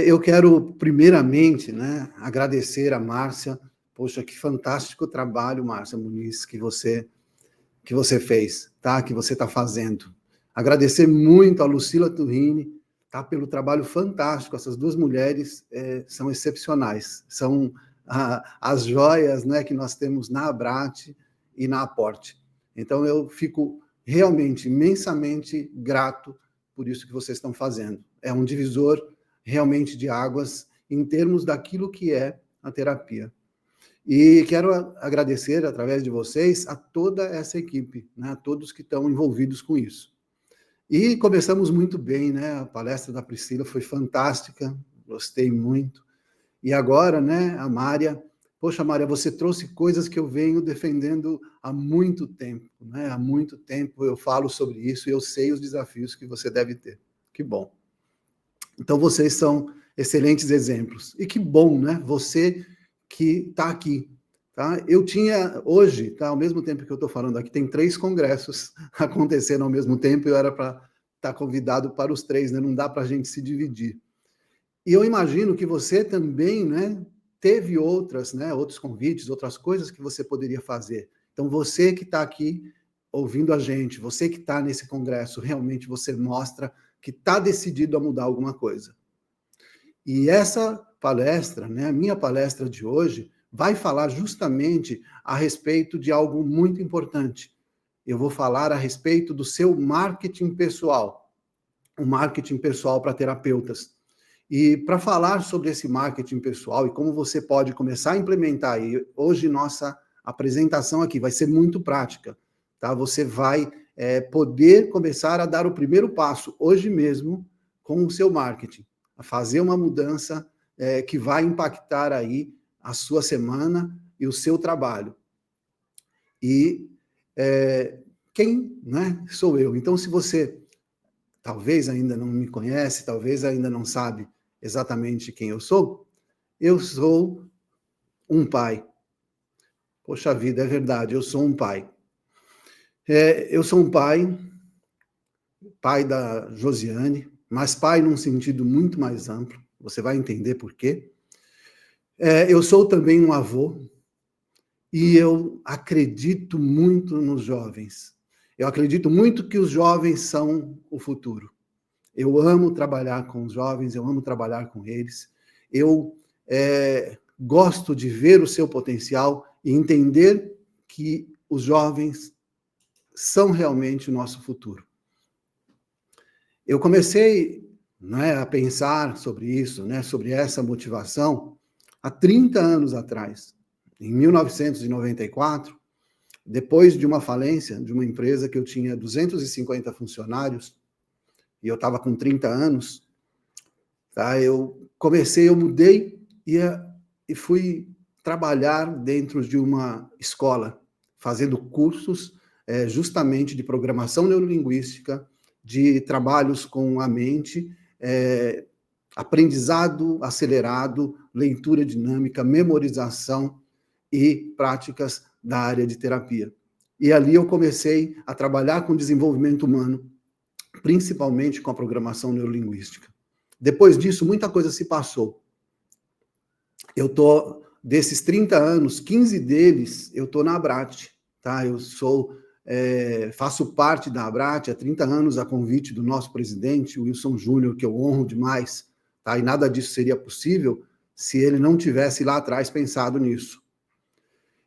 Eu quero, primeiramente, né, agradecer a Márcia. Poxa, que fantástico trabalho, Márcia Muniz, que você fez, tá? Que você está fazendo. Agradecer muito a Lucila Turrini, tá? Pelo trabalho fantástico. Essas duas mulheres são excepcionais. São as joias, né, que nós temos na Abrat e na Aporte. Então, eu fico realmente, imensamente grato por isso que vocês estão fazendo. É um divisor realmente de águas em termos daquilo que é a terapia. E quero agradecer, através de vocês, a toda essa equipe, né, a todos que estão envolvidos com isso. E começamos muito bem, né? A palestra da Priscila foi fantástica, gostei muito. E agora, né, a Mária, poxa, Mária, você trouxe coisas que eu venho defendendo há muito tempo, né? Há muito tempo eu falo sobre isso e eu sei os desafios que você deve ter. Que bom. Então, vocês são excelentes exemplos. E que bom, né? Você que está aqui. Tá? Eu tinha, hoje, tá, ao mesmo tempo que eu estou falando aqui, tem 3 congressos acontecendo ao mesmo tempo, e eu era para estar convidado para os 3, né? Não dá para a gente se dividir. E eu imagino que você também, né, teve outras, né, outros convites, outras coisas que você poderia fazer. Então, você que está aqui ouvindo a gente, você que está nesse congresso, realmente você mostra que está decidido a mudar alguma coisa. E essa palestra, né, a minha palestra de hoje, vai falar justamente a respeito de algo muito importante. Eu vou falar a respeito do seu marketing pessoal, o marketing pessoal para terapeutas. E para falar sobre esse marketing pessoal e como você pode começar a implementar, e hoje nossa apresentação aqui vai ser muito prática, tá? Você vai poder começar a dar o primeiro passo hoje mesmo com o seu marketing, a fazer uma mudança que vai impactar aí a sua semana e o seu trabalho. E quem, né, sou eu? Então, se você talvez ainda não me conhece, talvez ainda não sabe exatamente quem eu sou um pai. Poxa vida, é verdade, eu sou um pai. Eu sou um pai da Josiane, mas pai num sentido muito mais amplo, você vai entender por quê. Eu sou também um avô, e eu acredito muito nos jovens. Eu acredito muito que os jovens são o futuro. Eu amo trabalhar com os jovens, eu amo trabalhar com eles. Eu gosto de ver o seu potencial e entender que os jovens são realmente o nosso futuro. Eu comecei, né, a pensar sobre isso, né, sobre essa motivação, há 30 anos atrás, em 1994, depois de uma falência de uma empresa que eu tinha 250 funcionários, e eu estava com 30 anos, tá? Eu mudei e fui trabalhar dentro de uma escola, fazendo cursos justamente de programação neurolinguística, de trabalhos com a mente, aprendizado acelerado, leitura dinâmica, memorização e práticas da área de terapia. E ali eu comecei a trabalhar com desenvolvimento humano, principalmente com a programação neurolinguística. Depois disso, muita coisa se passou. Desses 30 anos, 15 deles, eu estou na Abrat, tá? Eu faço parte da Abrat há 30 anos, a convite do nosso presidente, Wilson Júnior, que eu honro demais, tá? E nada disso seria possível se ele não tivesse lá atrás pensado nisso.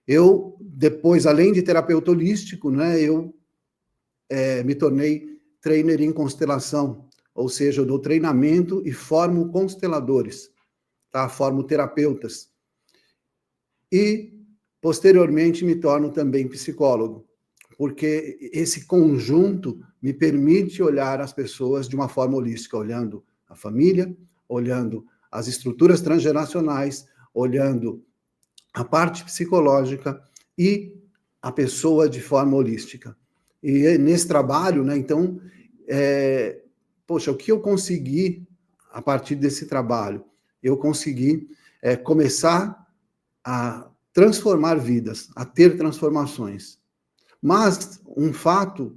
Eu, depois, além de terapeuta holístico, né, eu me tornei trainer em constelação, ou seja, eu dou treinamento e formo consteladores, tá? Formo terapeutas. E, posteriormente, me torno também psicólogo, porque esse conjunto me permite olhar as pessoas de uma forma holística, olhando a família, olhando as estruturas transgeracionais, olhando a parte psicológica e a pessoa de forma holística. E nesse trabalho, né, então, o que eu consegui a partir desse trabalho? Eu consegui começar a transformar vidas, a ter transformações. Mas um fato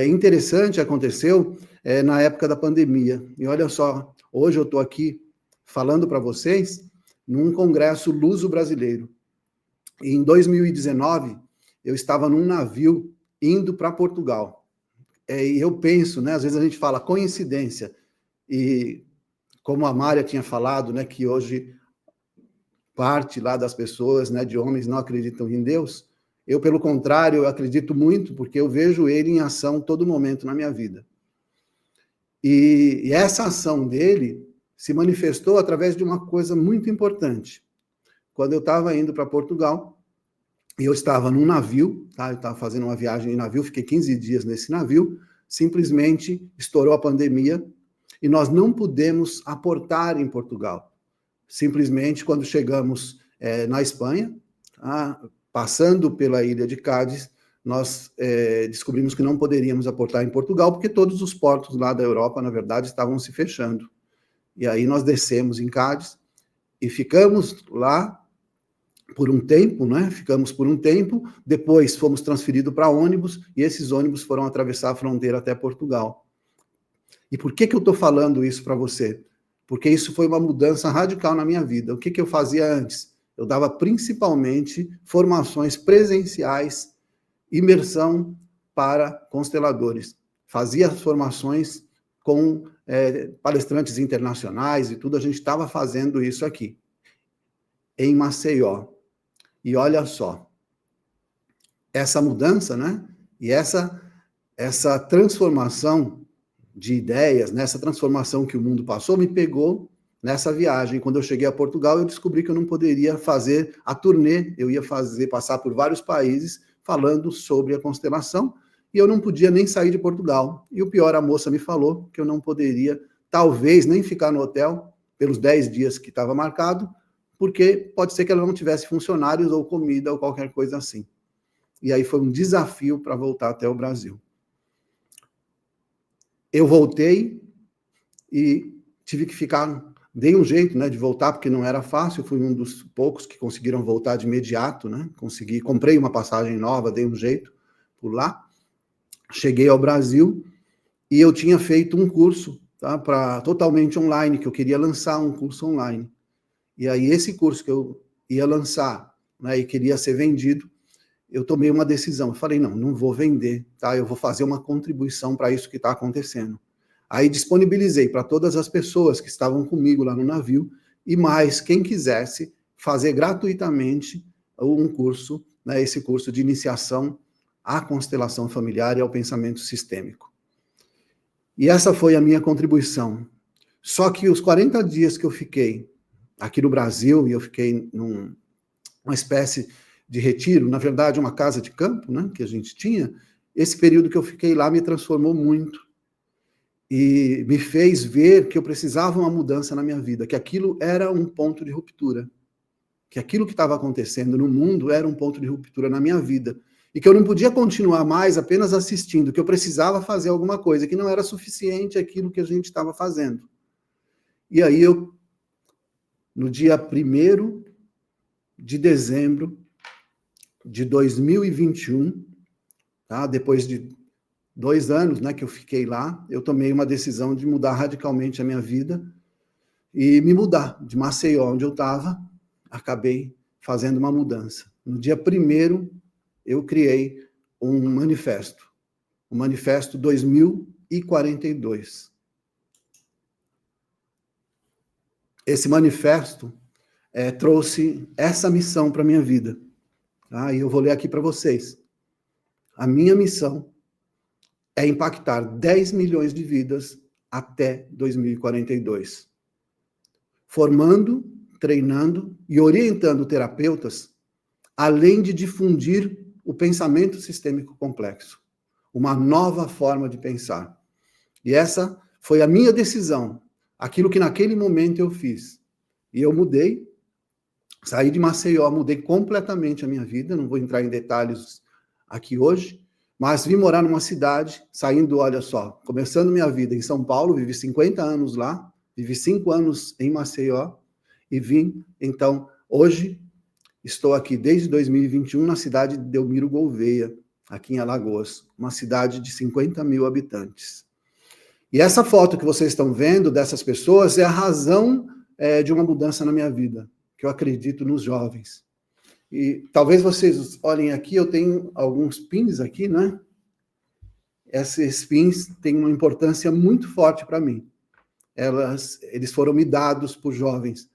interessante aconteceu na época da pandemia. E olha só, hoje eu estou aqui falando para vocês num congresso luso-brasileiro. E em 2019, eu estava num navio indo para Portugal. E eu penso, né, às vezes a gente fala coincidência, e como a Mária tinha falado, né, que hoje parte lá das pessoas, né, de homens não acreditam em Deus, eu, pelo contrário, eu acredito muito, porque eu vejo ele em ação todo momento na minha vida. E essa ação dele se manifestou através de uma coisa muito importante. Quando eu estava indo para Portugal, e eu estava num navio, tá? Eu estava fazendo uma viagem em navio, fiquei 15 dias nesse navio, simplesmente estourou a pandemia e nós não pudemos aportar em Portugal. Simplesmente, quando chegamos na Espanha, passando pela ilha de Cádiz, nós descobrimos que não poderíamos aportar em Portugal, porque todos os portos lá da Europa, na verdade, estavam se fechando. E aí nós descemos em Cádiz e ficamos lá por um tempo, né? Ficamos por um tempo, depois fomos transferidos para ônibus, e esses ônibus foram atravessar a fronteira até Portugal. E por que eu estou falando isso para você? Porque isso foi uma mudança radical na minha vida. O que eu fazia antes? Eu dava principalmente formações presenciais, imersão para consteladores. Fazia as formações com palestrantes internacionais e tudo, a gente estava fazendo isso aqui, em Maceió. E olha só, essa mudança, né? E essa transformação de ideias, nessa transformação que o mundo passou, me pegou nessa viagem. Quando eu cheguei a Portugal, eu descobri que eu não poderia fazer a turnê, eu ia passar por vários países falando sobre a constelação, e eu não podia nem sair de Portugal. E o pior, a moça me falou que eu não poderia, talvez, nem ficar no hotel pelos 10 dias que estava marcado, porque pode ser que ela não tivesse funcionários ou comida ou qualquer coisa assim. E aí foi um desafio para voltar até o Brasil. Eu voltei e tive que ficar, dei um jeito, né, de voltar, porque não era fácil, fui um dos poucos que conseguiram voltar de imediato, né, comprei uma passagem nova, dei um jeito por lá, cheguei ao Brasil e eu tinha feito um curso, tá, totalmente online, que eu queria lançar um curso online. E aí esse curso que eu ia lançar, né, e queria ser vendido, eu tomei uma decisão. Eu falei, não vou vender, tá? Eu vou fazer uma contribuição para isso que está acontecendo. Aí disponibilizei para todas as pessoas que estavam comigo lá no navio, e mais quem quisesse fazer gratuitamente um curso, né, esse curso de iniciação à constelação familiar e ao pensamento sistêmico. E essa foi a minha contribuição. Só que os 40 dias que eu fiquei aqui no Brasil, e eu fiquei numa espécie de retiro, na verdade uma casa de campo, né, que a gente tinha, esse período que eu fiquei lá me transformou muito e me fez ver que eu precisava uma mudança na minha vida, que aquilo era um ponto de ruptura, que aquilo que estava acontecendo no mundo era um ponto de ruptura na minha vida, e que eu não podia continuar mais apenas assistindo, que eu precisava fazer alguma coisa, que não era suficiente aquilo que a gente estava fazendo. E aí no dia 1º de dezembro de 2021, tá? Depois de 2 anos, né, que eu fiquei lá, eu tomei uma decisão de mudar radicalmente a minha vida e me mudar de Maceió, onde eu estava, acabei fazendo uma mudança. No dia 1º, eu criei um manifesto, o Manifesto 2042. Esse manifesto trouxe essa missão para a minha vida. Tá? E eu vou ler aqui para vocês. A minha missão é impactar 10 milhões de vidas até 2042. Formando, treinando e orientando terapeutas, além de difundir o pensamento sistêmico complexo. Uma nova forma de pensar. E essa foi a minha decisão. Aquilo que naquele momento eu fiz. E eu mudei, saí de Maceió, mudei completamente a minha vida, não vou entrar em detalhes aqui hoje, mas vim morar numa cidade, saindo, olha só, começando minha vida em São Paulo, vivi 50 anos lá, vivi 5 anos em Maceió, e vim, então, hoje, estou aqui desde 2021 na cidade de Delmiro Gouveia, aqui em Alagoas, uma cidade de 50 mil habitantes. E essa foto que vocês estão vendo dessas pessoas é a razão de uma mudança na minha vida, que eu acredito nos jovens. E talvez vocês olhem aqui, eu tenho alguns pins aqui, né? Esses pins têm uma importância muito forte para mim. Eles foram me dados por jovens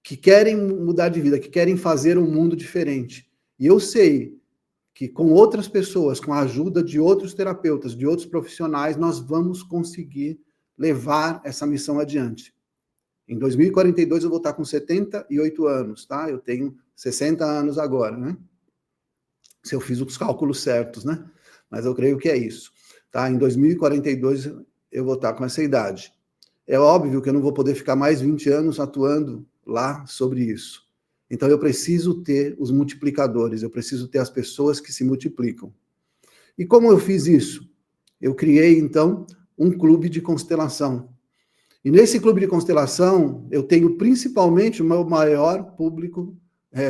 que querem mudar de vida, que querem fazer um mundo diferente. E eu sei que com outras pessoas, com a ajuda de outros terapeutas, de outros profissionais, nós vamos conseguir levar essa missão adiante. Em 2042 eu vou estar com 78 anos, tá? Eu tenho 60 anos agora, né? Se eu fiz os cálculos certos, né? Mas eu creio que é isso, tá? Em 2042 eu vou estar com essa idade. É óbvio que eu não vou poder ficar mais 20 anos atuando lá sobre isso. Então eu preciso ter os multiplicadores, eu preciso ter as pessoas que se multiplicam. E como eu fiz isso? Eu criei, então, um clube de constelação. E nesse clube de constelação, eu tenho principalmente o meu maior público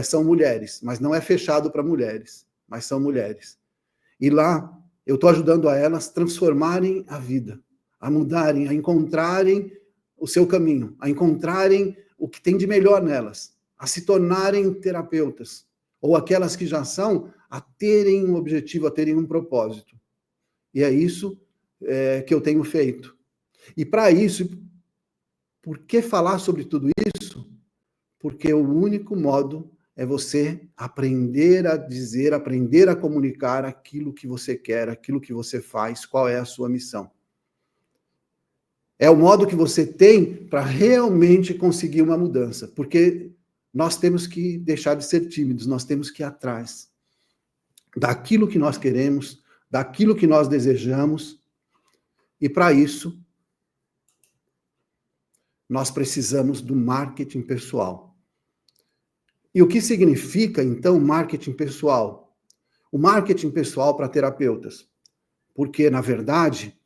são mulheres, mas não é fechado para mulheres, mas são mulheres. E lá eu estou ajudando a elas transformarem a vida, a mudarem, a encontrarem o seu caminho, a encontrarem o que tem de melhor nelas, a se tornarem terapeutas, ou aquelas que já são, a terem um objetivo, a terem um propósito. E é isso que eu tenho feito. E para isso, por que falar sobre tudo isso? Porque o único modo é você aprender a dizer, aprender a comunicar aquilo que você quer, aquilo que você faz, qual é a sua missão. É o modo que você tem para realmente conseguir uma mudança, porque nós temos que deixar de ser tímidos, nós temos que ir atrás daquilo que nós queremos, daquilo que nós desejamos, e para isso nós precisamos do marketing pessoal. E o que significa, então, marketing pessoal? O marketing pessoal para terapeutas. Porque, na verdade,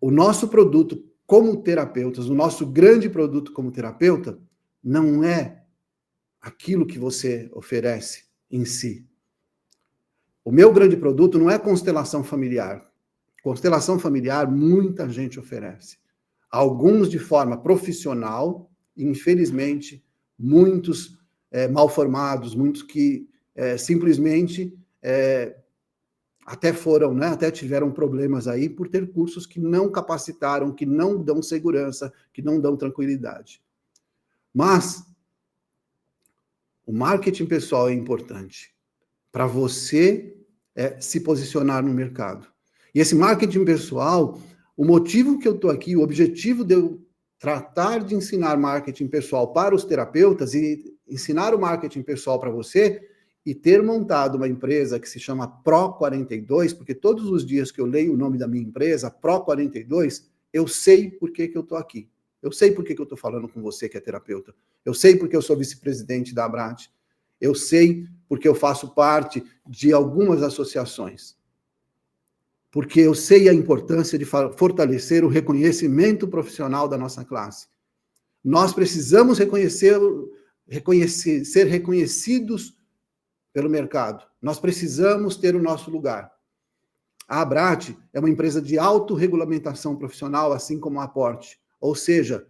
o nosso produto como terapeutas, o nosso grande produto como terapeuta, não é aquilo que você oferece em si. O meu grande produto não é constelação familiar. Constelação familiar, muita gente oferece. Alguns de forma profissional, infelizmente, muitos mal formados, muitos que simplesmente até foram, né, até tiveram problemas aí por ter cursos que não capacitaram, que não dão segurança, que não dão tranquilidade. Mas o marketing pessoal é importante para você se posicionar no mercado. E esse marketing pessoal, o motivo que eu estou aqui, o objetivo de eu tratar de ensinar marketing pessoal para os terapeutas e ensinar o marketing pessoal para você e ter montado uma empresa que se chama Pro42, porque todos os dias que eu leio o nome da minha empresa, Pro42, eu sei por que eu estou aqui. Eu sei por que eu estou falando com você que é terapeuta. Eu sei porque eu sou vice-presidente da Abrat. Eu sei porque eu faço parte de algumas associações. Porque eu sei a importância de fortalecer o reconhecimento profissional da nossa classe. Nós precisamos ser reconhecidos pelo mercado. Nós precisamos ter o nosso lugar. A Abrat é uma empresa de autorregulamentação profissional, assim como a Aporte. Ou seja,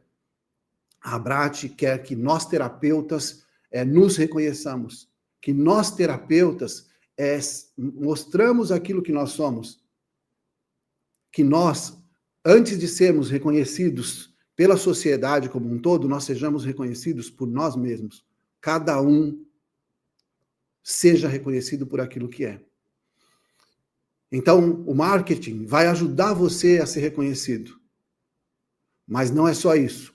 a Abrat quer que nós terapeutas nos reconheçamos, que nós terapeutas mostramos aquilo que nós somos, que nós, antes de sermos reconhecidos pela sociedade como um todo, nós sejamos reconhecidos por nós mesmos. Cada um seja reconhecido por aquilo que é. Então, o marketing vai ajudar você a ser reconhecido. Mas não é só isso.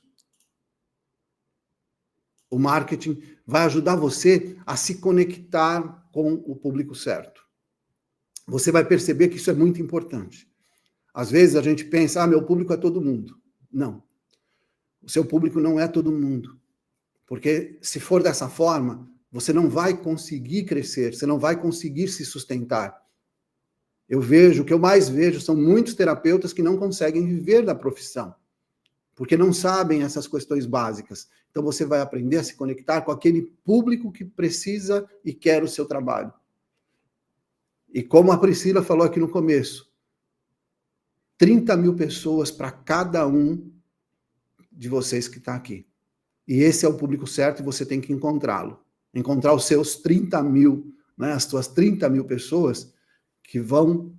O marketing vai ajudar você a se conectar com o público certo. Você vai perceber que isso é muito importante. Às vezes a gente pensa, meu público é todo mundo. Não. O seu público não é todo mundo. Porque se for dessa forma, você não vai conseguir crescer, você não vai conseguir se sustentar. O que eu mais vejo são muitos terapeutas que não conseguem viver da profissão, porque não sabem essas questões básicas. Então você vai aprender a se conectar com aquele público que precisa e quer o seu trabalho. E como a Priscila falou aqui no começo, 30 mil pessoas para cada um de vocês que está aqui. E esse é o público certo e você tem que encontrá-lo. Encontrar os seus 30 mil, né, as suas 30 mil pessoas que vão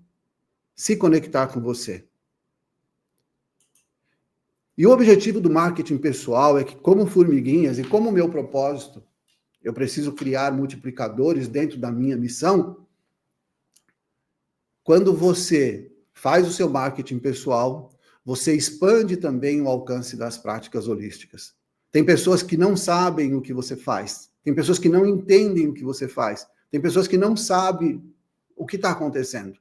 se conectar com você. E o objetivo do marketing pessoal é que, como formiguinhas e como o meu propósito, eu preciso criar multiplicadores dentro da minha missão. Quando você faz o seu marketing pessoal, você expande também o alcance das práticas holísticas. Tem pessoas que não sabem o que você faz. Tem pessoas que não entendem o que você faz. Tem pessoas que não sabem o que está acontecendo.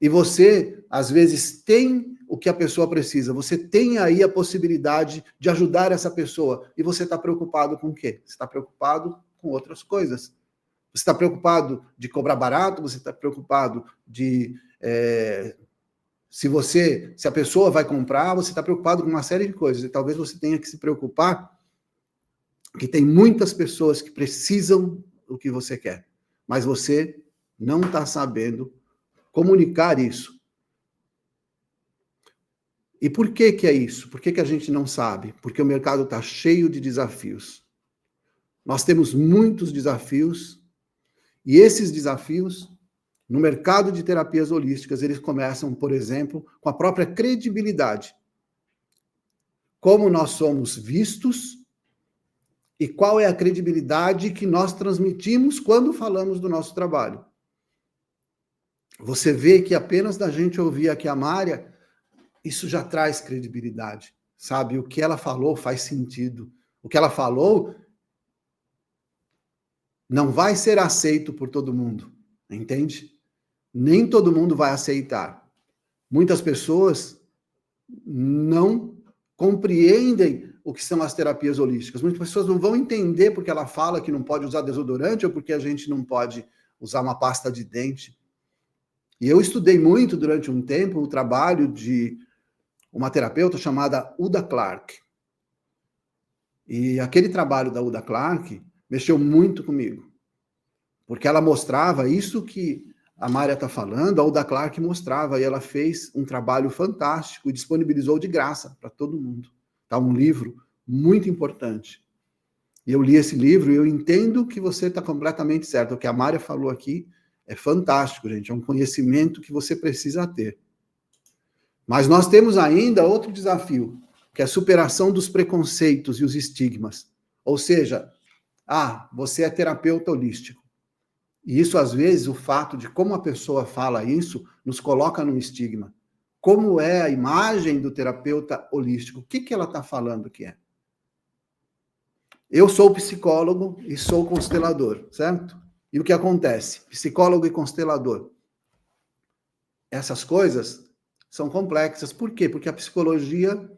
E você, às vezes, tem o que a pessoa precisa. Você tem aí a possibilidade de ajudar essa pessoa. E você está preocupado com o quê? Você está preocupado com outras coisas. Você está preocupado de cobrar barato? Você está preocupado de... se a pessoa vai comprar, você está preocupado com uma série de coisas. E talvez você tenha que se preocupar que tem muitas pessoas que precisam do que você quer. Mas você não está sabendo comunicar isso. E por que que é isso? Por que que a gente não sabe? Porque o mercado está cheio de desafios. Nós temos muitos desafios, e esses desafios, no mercado de terapias holísticas, eles começam, por exemplo, com a própria credibilidade. Como nós somos vistos e qual é a credibilidade que nós transmitimos quando falamos do nosso trabalho. Você vê que apenas da gente ouvir aqui a Mária, isso já traz credibilidade, sabe? O que ela falou faz sentido. O que ela falou não vai ser aceito por todo mundo, entende? Nem todo mundo vai aceitar. Muitas pessoas não compreendem o que são as terapias holísticas. Muitas pessoas não vão entender porque ela fala que não pode usar desodorante ou porque a gente não pode usar uma pasta de dente. E eu estudei muito durante um tempo o trabalho de uma terapeuta chamada Uda Clark. E aquele trabalho da Uda Clark mexeu muito comigo, porque ela mostrava isso que a Mária está falando, a Uda Clark mostrava, e ela fez um trabalho fantástico e disponibilizou de graça para todo mundo. Tá um livro muito importante. E eu li esse livro e eu entendo que você está completamente certo. O que a Mária falou aqui é fantástico, gente. É um conhecimento que você precisa ter. Mas nós temos ainda outro desafio, que é a superação dos preconceitos e os estigmas. Ou seja, você é terapeuta holístico. E isso, às vezes, o fato de como a pessoa fala isso, nos coloca num estigma. Como é a imagem do terapeuta holístico? O que ela está falando que é? Eu sou psicólogo e sou constelador, certo? E o que acontece? Psicólogo e constelador. Essas coisas são complexas. Por quê? Porque a psicologia,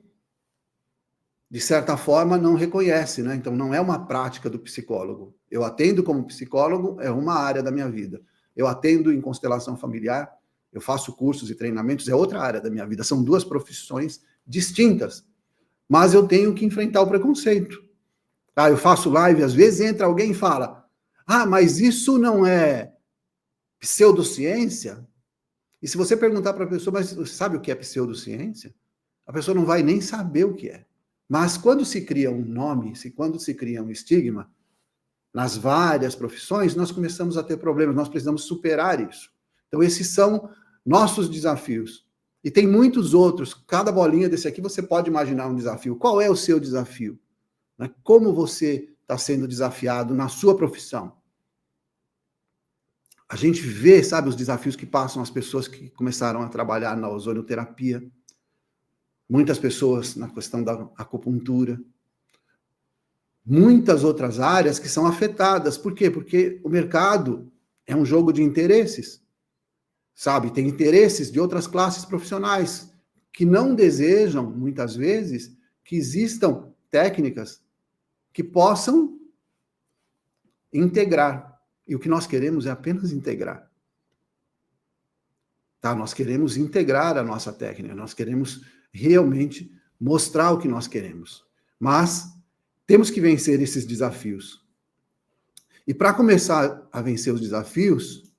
de certa forma, não reconhece, né? Então, não é uma prática do psicólogo. Eu atendo como psicólogo, é uma área da minha vida. Eu atendo em constelação familiar, eu faço cursos e treinamentos, é outra área da minha vida. São duas profissões distintas. Mas eu tenho que enfrentar o preconceito. Eu faço live, às vezes entra alguém e fala, mas isso não é pseudociência? E se você perguntar para a pessoa, mas você sabe o que é pseudociência? A pessoa não vai nem saber o que é. Mas quando se cria um nome, quando se cria um estigma, nas várias profissões, nós começamos a ter problemas, nós precisamos superar isso. Então, esses são nossos desafios. E tem muitos outros, cada bolinha desse aqui você pode imaginar um desafio. Qual é o seu desafio? Como você está sendo desafiado na sua profissão? A gente vê, sabe, os desafios que passam as pessoas que começaram a trabalhar na ozonioterapia, muitas pessoas na questão da acupuntura, muitas outras áreas que são afetadas. Por quê? Porque o mercado é um jogo de interesses, sabe? Tem interesses de outras classes profissionais que não desejam, muitas vezes, que existam técnicas que possam integrar. E o que nós queremos é apenas integrar. Tá? Nós queremos integrar a nossa técnica, nós queremos realmente mostrar o que nós queremos. Mas temos que vencer esses desafios. E para começar a vencer os desafios,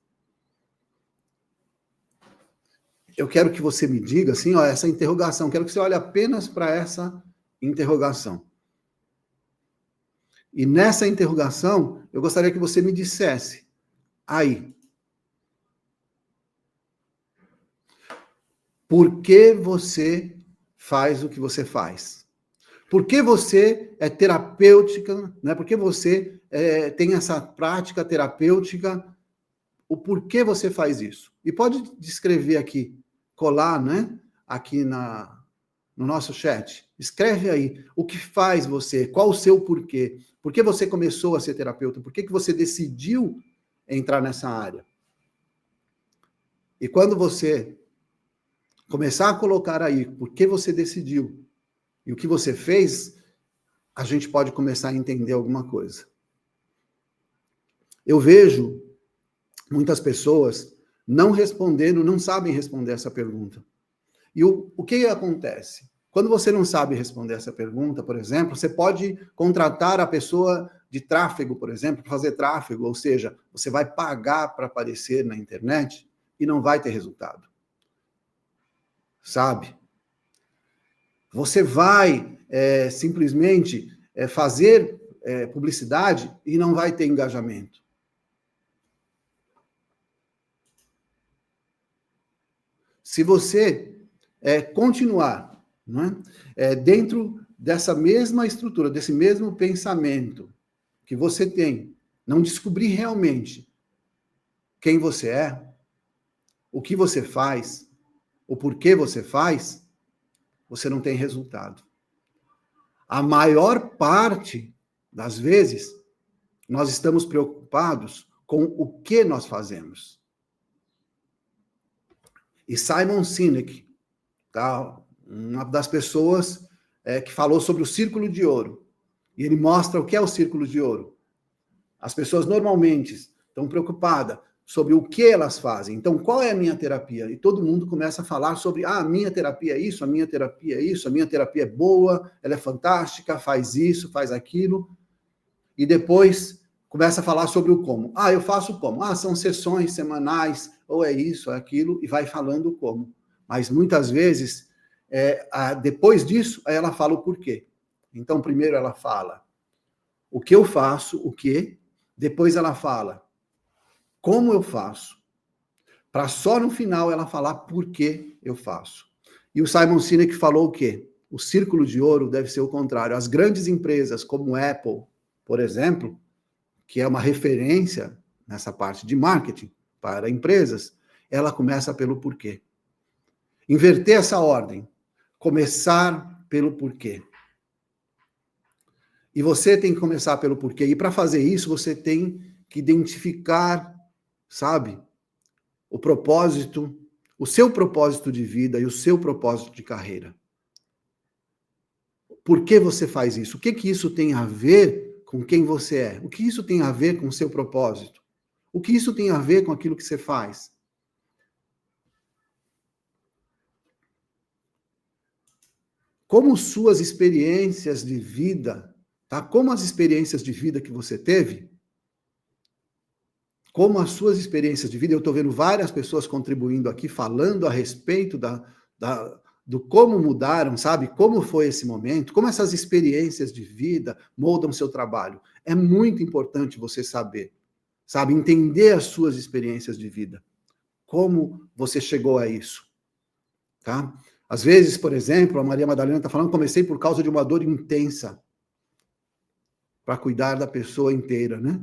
eu quero que você me diga, assim, essa interrogação, quero que você olhe apenas para essa interrogação. E nessa interrogação, eu gostaria que você me dissesse, aí, por que você faz o que você faz? Por que você é terapêutica, né? Por que você tem essa prática terapêutica? O porquê você faz isso? E pode descrever aqui, colar, né? Aqui no nosso chat. Escreve aí o que faz você, qual o seu porquê. Por que você começou a ser terapeuta? Por que você decidiu entrar nessa área? E quando você começar a colocar aí por que você decidiu e o que você fez, a gente pode começar a entender alguma coisa. Eu vejo muitas pessoas não respondendo, não sabem responder essa pergunta. E o que acontece? Quando você não sabe responder essa pergunta, por exemplo, você pode contratar a pessoa de tráfego, por exemplo, para fazer tráfego, ou seja, você vai pagar para aparecer na internet e não vai ter resultado. Sabe? Você vai simplesmente fazer publicidade e não vai ter engajamento. Se você continuar, não é? Dentro dessa mesma estrutura, desse mesmo pensamento que você tem, não descobrir realmente quem você é, o que você faz, o porquê você faz, você não tem resultado. A maior parte das vezes, nós estamos preocupados com o que nós fazemos. E Simon Sinek, tá? Uma das pessoas que falou sobre o círculo de ouro. E ele mostra o que é o círculo de ouro. As pessoas normalmente estão preocupadas sobre o que elas fazem. Então, qual é a minha terapia? E todo mundo começa a falar sobre, a minha terapia é isso, a minha terapia é isso, a minha terapia é boa, ela é fantástica, faz isso, faz aquilo. E depois começa a falar sobre o como. Eu faço como? São sessões semanais, ou é isso, é aquilo, e vai falando como. Mas muitas vezes, depois disso, ela fala o porquê. Então, primeiro ela fala o que eu faço, o quê, depois ela fala como eu faço, para só no final ela falar por que eu faço. E o Simon Sinek falou o quê? O círculo de ouro deve ser o contrário. As grandes empresas, como Apple, por exemplo, que é uma referência nessa parte de marketing para empresas, ela começa pelo porquê. Inverter essa ordem. Começar pelo porquê. E você tem que começar pelo porquê. E para fazer isso, você tem que identificar, sabe, o propósito, o seu propósito de vida e o seu propósito de carreira. Por que você faz isso? O que isso tem a ver com quem você é? O que isso tem a ver com o seu propósito? O que isso tem a ver com aquilo que você faz? Como suas experiências de vida, tá? Como as experiências de vida que você teve, como as suas experiências de vida, eu estou vendo várias pessoas contribuindo aqui, falando a respeito do como mudaram, sabe? Como foi esse momento, como essas experiências de vida moldam seu trabalho. É muito importante você saber, sabe? Entender as suas experiências de vida. Como você chegou a isso, tá? Às vezes, por exemplo, a Maria Madalena está falando, comecei por causa de uma dor intensa para cuidar da pessoa inteira, né?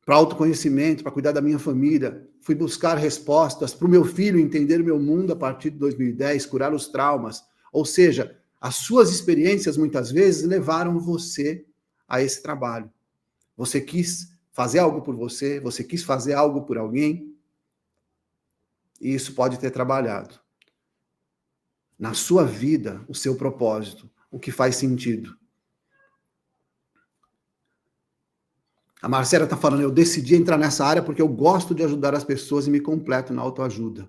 Para autoconhecimento, para cuidar da minha família. Fui buscar respostas para o meu filho entender o meu mundo a partir de 2010, curar os traumas. Ou seja, as suas experiências muitas vezes levaram você a esse trabalho. Você quis fazer algo por você, você quis fazer algo por alguém, e isso pode ter trabalhado na sua vida, o seu propósito, o que faz sentido. A Marcela está falando, eu decidi entrar nessa área porque eu gosto de ajudar as pessoas e me completo na autoajuda.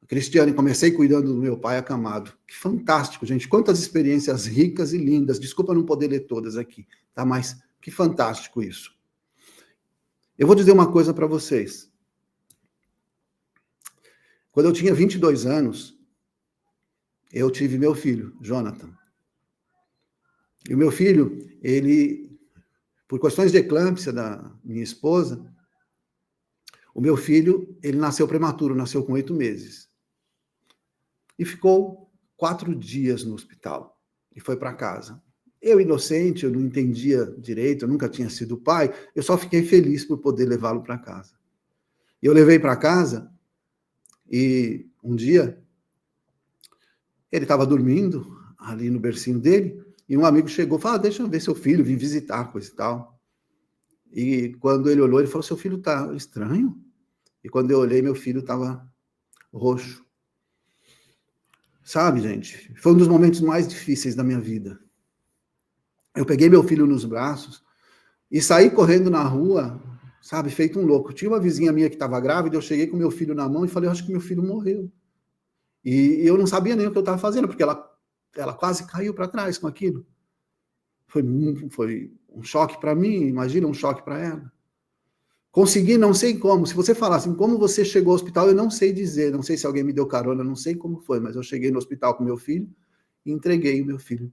Cristiane, comecei cuidando do meu pai acamado. Que fantástico, gente. Quantas experiências ricas e lindas. Desculpa não poder ler todas aqui, tá? Mas que fantástico isso. Eu vou dizer uma coisa para vocês. Quando eu tinha 22 anos, eu tive meu filho, Jonathan. E o meu filho, ele por questões de eclâmpsia da minha esposa, o meu filho, ele nasceu prematuro, nasceu com 8 meses. E ficou 4 dias no hospital. E foi para casa. Eu, inocente, eu não entendia direito, eu nunca tinha sido pai, eu só fiquei feliz por poder levá-lo para casa. E eu levei para casa, e um dia, ele estava dormindo ali no bercinho dele, e um amigo chegou e falou, deixa eu ver seu filho, vim visitar, coisa e tal. E quando ele olhou, ele falou, seu filho está estranho? E quando eu olhei, meu filho estava roxo. Sabe, gente, foi um dos momentos mais difíceis da minha vida. Eu peguei meu filho nos braços e saí correndo na rua, sabe, feito um louco. Tinha uma vizinha minha que estava grávida, eu cheguei com meu filho na mão e falei, eu acho que meu filho morreu. E eu não sabia nem o que eu estava fazendo, porque ela quase caiu para trás com aquilo. Foi um choque para mim, imagina um choque para ela. Consegui, não sei como. Se você falar assim, como você chegou ao hospital, eu não sei dizer. Não sei se alguém me deu carona, não sei como foi, mas eu cheguei no hospital com meu filho e entreguei o meu filho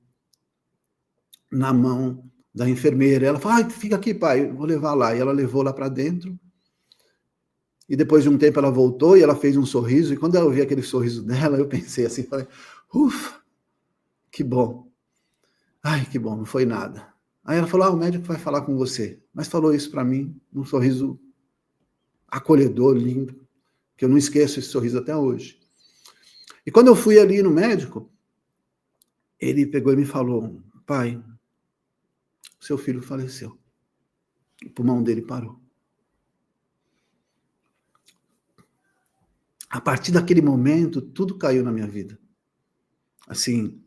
na mão da enfermeira. Ela falou, fica aqui, pai, eu vou levar lá. E ela levou lá para dentro. E depois de um tempo ela voltou e ela fez um sorriso. E quando eu vi aquele sorriso dela, eu pensei assim, falei, ufa, que bom. Ai, que bom, não foi nada. Aí ela falou, o médico vai falar com você. Mas falou isso para mim, num sorriso acolhedor, lindo, que eu não esqueço esse sorriso até hoje. E quando eu fui ali no médico, ele pegou e me falou, pai, seu filho faleceu. O pulmão dele parou. A partir daquele momento, tudo caiu na minha vida. Assim,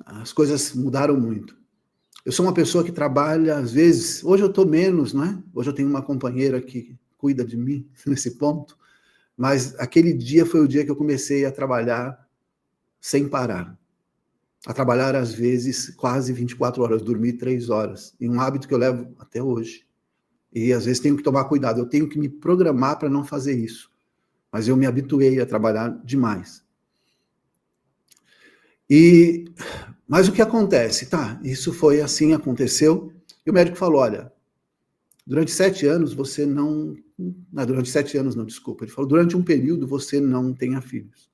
as coisas mudaram muito. Eu sou uma pessoa que trabalha, às vezes, hoje eu estou menos, não é? Hoje eu tenho uma companheira que cuida de mim nesse ponto, mas aquele dia foi o dia que eu comecei a trabalhar sem parar. A trabalhar, às vezes, quase 24 horas, dormir 3 horas. E um hábito que eu levo até hoje. E, às vezes, tenho que tomar cuidado. Eu tenho que me programar para não fazer isso. Mas eu me habituei a trabalhar demais. Mas o que acontece? Tá, isso foi assim, aconteceu. E o médico falou, olha, durante 7 anos você não... Não, durante 7 anos não, desculpa. Ele falou, durante um período você não tenha filhos.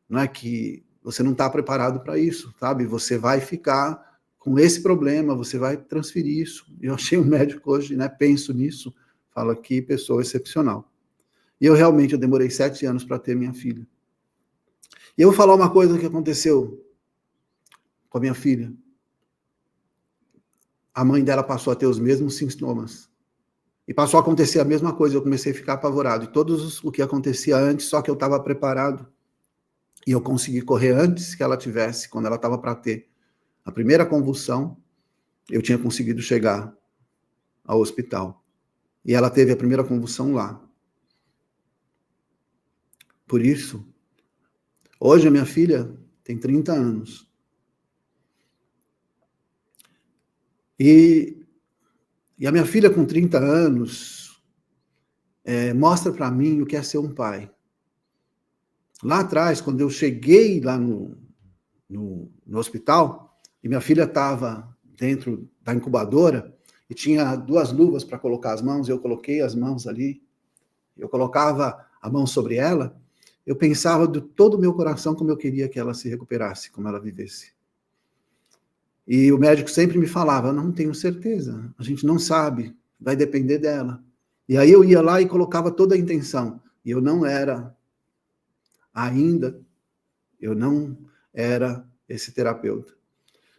Não é que você não está preparado para isso, sabe? Você vai ficar com esse problema, você vai transferir isso. Eu achei um médico hoje, né? Penso nisso, falo aqui, pessoa excepcional. E eu realmente, eu demorei 7 anos para ter minha filha. E eu vou falar uma coisa que aconteceu com a minha filha. A mãe dela passou a ter os mesmos sintomas. E passou a acontecer a mesma coisa, eu comecei a ficar apavorado. E todos o que acontecia antes, só que eu estava preparado. E eu consegui correr antes que ela tivesse, quando ela estava para ter a primeira convulsão, eu tinha conseguido chegar ao hospital. E ela teve a primeira convulsão lá. Por isso, hoje a minha filha tem 30 anos. E a minha filha com 30 anos mostra para mim o que é ser um pai. Lá atrás, quando eu cheguei lá no hospital, e minha filha estava dentro da incubadora, e tinha 2 luvas para colocar as mãos, eu coloquei as mãos ali, eu colocava a mão sobre ela, eu pensava de todo o meu coração como eu queria que ela se recuperasse, como ela vivesse. E o médico sempre me falava, não tenho certeza, a gente não sabe, vai depender dela. E aí eu ia lá e colocava toda a intenção, e eu não era esse terapeuta.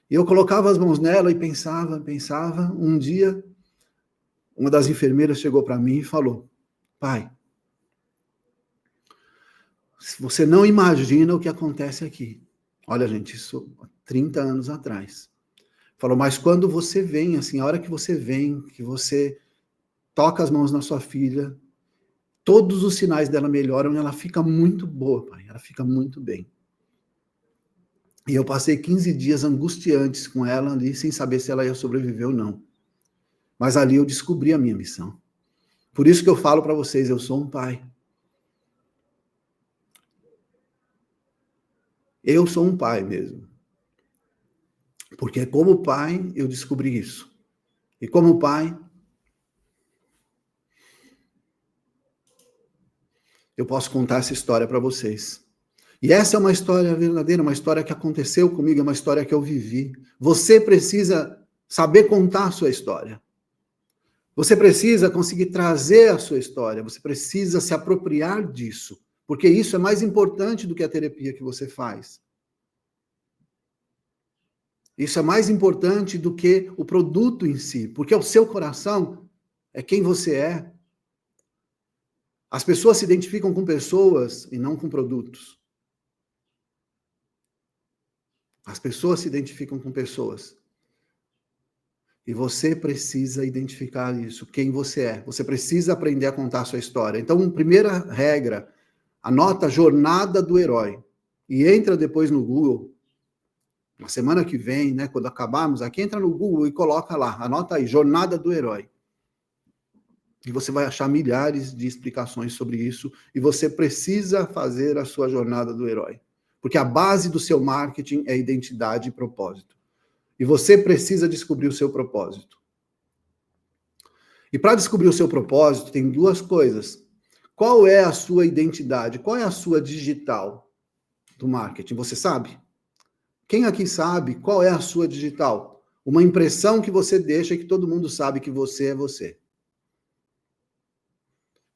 E eu colocava as mãos nela e pensava. Um dia, uma das enfermeiras chegou para mim e falou, pai, você não imagina o que acontece aqui. Olha, gente, isso há 30 anos atrás. Falou, mas quando você vem, assim, a hora que você vem, que você toca as mãos na sua filha, todos os sinais dela melhoram e ela fica muito boa, pai, ela fica muito bem. E eu passei 15 dias angustiantes com ela ali, sem saber se ela ia sobreviver ou não. Mas ali eu descobri a minha missão. Por isso que eu falo para vocês, eu sou um pai. Eu sou um pai mesmo. Porque como pai, eu descobri isso. E como pai, eu posso contar essa história para vocês. E essa é uma história verdadeira, uma história que aconteceu comigo, é uma história que eu vivi. Você precisa saber contar a sua história. Você precisa conseguir trazer a sua história, você precisa se apropriar disso, porque isso é mais importante do que a terapia que você faz. Isso é mais importante do que o produto em si, porque o seu coração é quem você é. As pessoas se identificam com pessoas e não com produtos. As pessoas se identificam com pessoas. E você precisa identificar isso, quem você é. Você precisa aprender a contar a sua história. Então, primeira regra, anota a jornada do herói. E entra depois no Google, na semana que vem, né, quando acabarmos aqui, entra no Google e coloca lá, anota aí, jornada do herói. E você vai achar milhares de explicações sobre isso, e você precisa fazer a sua jornada do herói. Porque a base do seu marketing é identidade e propósito. E você precisa descobrir o seu propósito. E para descobrir o seu propósito, tem duas coisas. Qual é a sua identidade? Qual é a sua digital do marketing? Você sabe? Quem aqui sabe qual é a sua digital? Uma impressão que você deixa e que todo mundo sabe que você é você.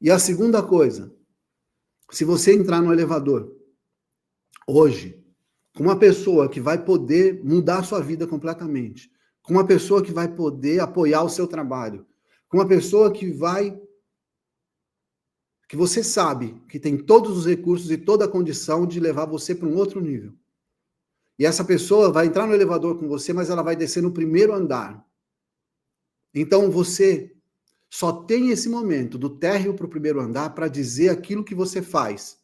E a segunda coisa, se você entrar no elevador hoje, com uma pessoa que vai poder mudar a sua vida completamente, com uma pessoa que vai poder apoiar o seu trabalho, com uma pessoa que você sabe que tem todos os recursos e toda a condição de levar você para um outro nível. E essa pessoa vai entrar no elevador com você, mas ela vai descer no primeiro andar. Então você só tem esse momento do térreo para o primeiro andar para dizer aquilo que você faz.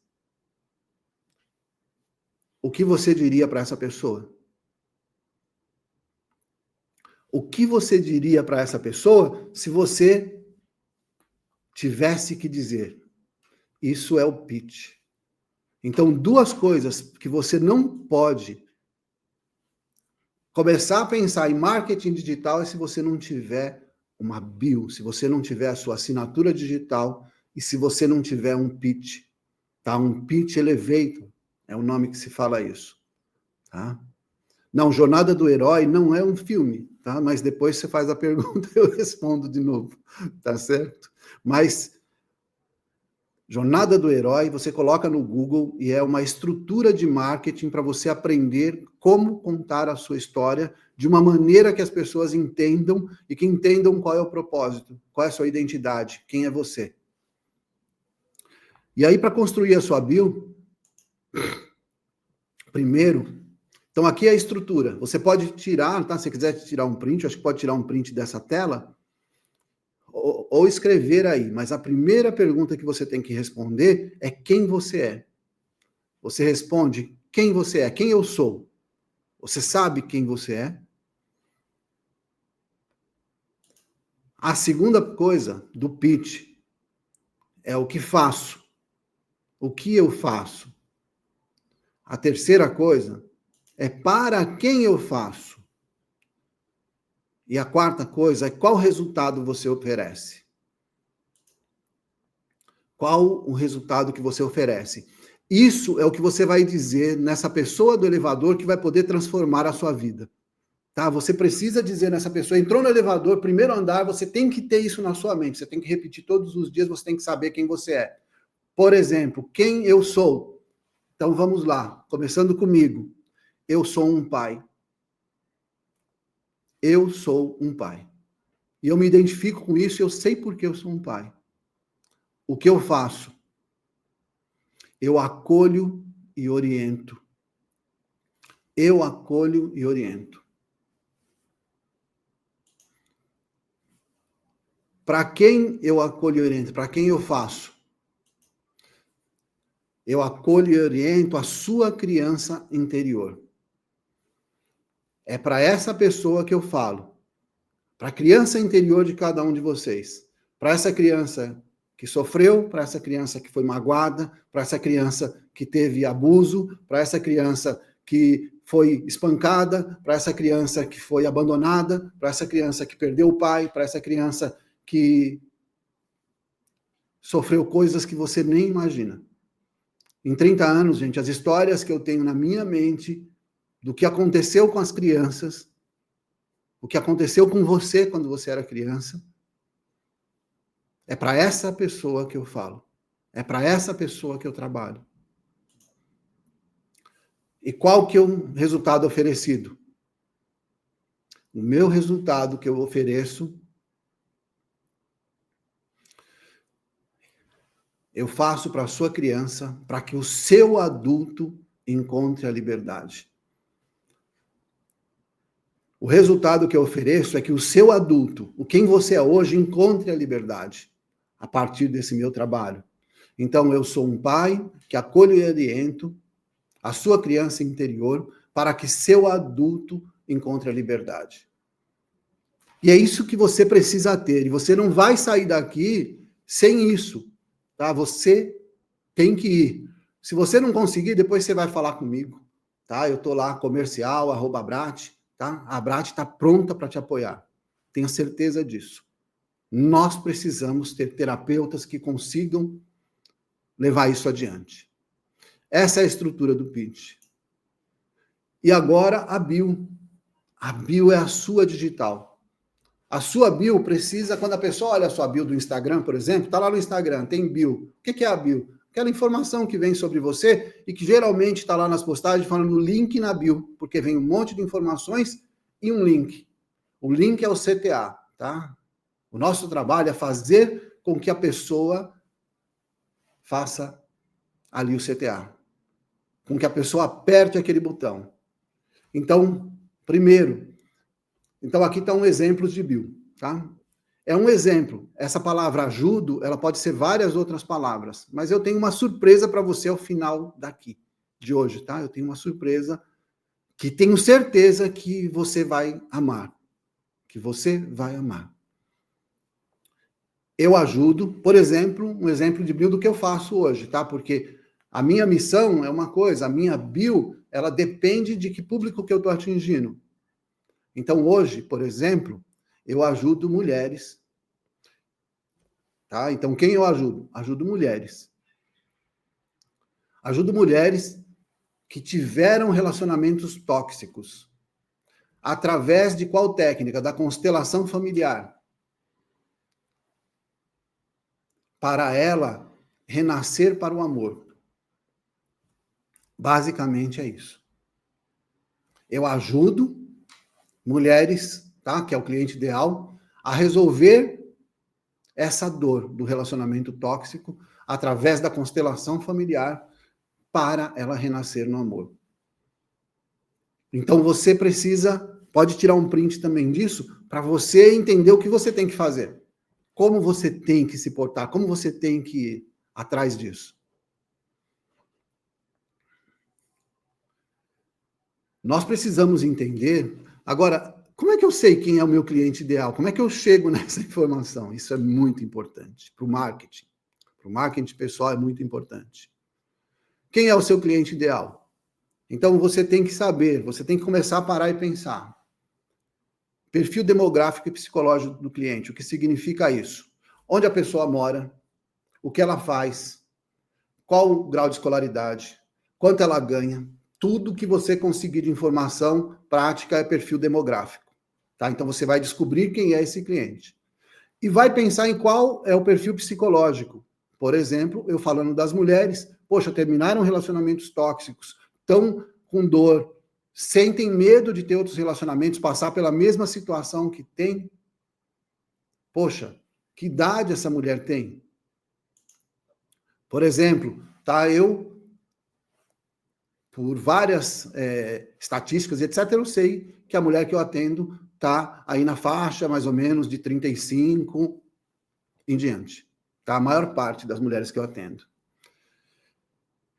O que você diria para essa pessoa? O que você diria para essa pessoa se você tivesse que dizer? Isso é o pitch. Então, duas coisas que você não pode começar a pensar em marketing digital é se você não tiver uma bio, se você não tiver a sua assinatura digital e se você não tiver um pitch, tá? Um pitch elevator, é o nome que se fala isso, tá? Não, Jornada do Herói não é um filme, tá? Mas depois você faz a pergunta e eu respondo de novo, tá certo? Mas Jornada do Herói, você coloca no Google e é uma estrutura de marketing para você aprender como contar a sua história de uma maneira que as pessoas entendam e que entendam qual é o propósito, qual é a sua identidade, quem é você. E aí, para construir a sua bio, primeiro, então aqui é a estrutura. Você pode tirar, tá? Se quiser tirar um print, acho que pode tirar um print dessa tela, ou escrever aí, mas a primeira pergunta que você tem que responder é quem você é. Você responde quem você é, quem eu sou. Você sabe quem você é? A segunda coisa do pitch é o que faço. O que eu faço? A terceira coisa é para quem eu faço. E a quarta coisa é qual resultado você oferece. Qual o resultado que você oferece? Isso é o que você vai dizer nessa pessoa do elevador que vai poder transformar a sua vida. Tá? Você precisa dizer nessa pessoa, entrou no elevador, primeiro andar, você tem que ter isso na sua mente, você tem que repetir todos os dias, você tem que saber quem você é. Por exemplo, quem eu sou? Então vamos lá, começando comigo. Eu sou um pai. Eu sou um pai. E eu me identifico com isso e eu sei por que eu sou um pai. O que eu faço? Eu acolho e oriento. Eu acolho e oriento. Para quem eu acolho e oriento? Para quem eu faço? Eu acolho e oriento a sua criança interior. É para essa pessoa que eu falo. Para a criança interior de cada um de vocês. Para essa criança que sofreu, para essa criança que foi magoada, para essa criança que teve abuso, para essa criança que foi espancada, para essa criança que foi abandonada, para essa criança que perdeu o pai, para essa criança que sofreu coisas que você nem imagina. Em 30 anos, gente, as histórias que eu tenho na minha mente do que aconteceu com as crianças, o que aconteceu com você quando você era criança, é para essa pessoa que eu falo. É para essa pessoa que eu trabalho. E qual que é o resultado oferecido? O meu resultado que eu ofereço, eu faço para a sua criança, para que o seu adulto encontre a liberdade. O resultado que eu ofereço é que o seu adulto, o quem você é hoje, encontre a liberdade a partir desse meu trabalho. Então, eu sou um pai que acolho e oriento a sua criança interior para que seu adulto encontre a liberdade. E é isso que você precisa ter. E você não vai sair daqui sem isso, tá? Você tem que ir. Se você não conseguir, depois você vai falar comigo, tá? Eu tô lá, comercial, @Abrat, tá? A Abrat está pronta para te apoiar. Tenha certeza disso. Nós precisamos ter terapeutas que consigam levar isso adiante. Essa é a estrutura do pitch. E agora a bio. A bio é a sua digital. A sua bio precisa, quando a pessoa olha a sua bio do Instagram, por exemplo, está lá no Instagram, tem bio. O que é a bio? Aquela informação que vem sobre você e que geralmente está lá nas postagens falando link na bio, porque vem um monte de informações e um link. O link é o CTA, tá? O nosso trabalho é fazer com que a pessoa faça ali o CTA. Com que a pessoa aperte aquele botão. Então, primeiro, então aqui estão exemplos de bio, tá? É um exemplo. Essa palavra ajudo, ela pode ser várias outras palavras, mas eu tenho uma surpresa para você ao final daqui, de hoje, tá? Eu tenho uma surpresa que tenho certeza que você vai amar. Que você vai amar. Eu ajudo, por exemplo, um exemplo de bio do que eu faço hoje, tá? Porque a minha missão é uma coisa, a minha bio, ela depende de que público que eu estou atingindo. Então, hoje, por exemplo, eu ajudo mulheres. Tá? Então, quem eu ajudo? Ajudo mulheres. Ajudo mulheres que tiveram relacionamentos tóxicos. Através de qual técnica? Da constelação familiar. Para ela renascer para o amor. Basicamente é isso. Eu ajudo mulheres, tá? Que é o cliente ideal, a resolver essa dor do relacionamento tóxico através da constelação familiar para ela renascer no amor. Então você pode tirar um print também disso para você entender o que você tem que fazer. Como você tem que se portar, como você tem que ir atrás disso. Nós precisamos entender. Agora, como é que eu sei quem é o meu cliente ideal? Como é que eu chego nessa informação? Isso é muito importante para o marketing. Para o marketing pessoal é muito importante. Quem é o seu cliente ideal? Então você tem que saber, você tem que começar a parar e pensar. Perfil demográfico e psicológico do cliente, o que significa isso? Onde a pessoa mora, o que ela faz, qual o grau de escolaridade, quanto ela ganha, tudo que você conseguir de informação prática é perfil demográfico. Tá? Então você vai descobrir quem é esse cliente. E vai pensar em qual é o perfil psicológico. Por exemplo, eu falando das mulheres, poxa, terminaram relacionamentos tóxicos, estão com dor, sentem medo de ter outros relacionamentos, passar pela mesma situação que tem. Poxa, que idade essa mulher tem? Por exemplo, tá, por várias estatísticas, etc., eu sei que a mulher que eu atendo está aí na faixa, mais ou menos, de 35 em diante. Tá? A maior parte das mulheres que eu atendo.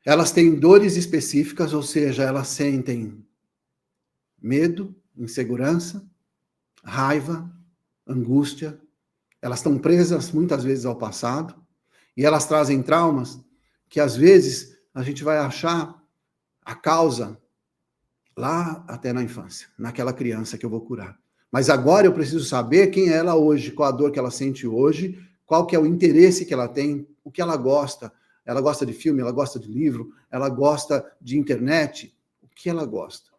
Elas têm dores específicas, ou seja, elas sentem medo, insegurança, raiva, angústia. Elas estão presas muitas vezes ao passado e elas trazem traumas que às vezes a gente vai achar a causa lá até na infância, naquela criança que eu vou curar. Mas agora eu preciso saber quem é ela hoje, qual a dor que ela sente hoje, qual que é o interesse que ela tem, o que ela gosta. Ela gosta de filme, ela gosta de livro, ela gosta de internet, o que ela gosta.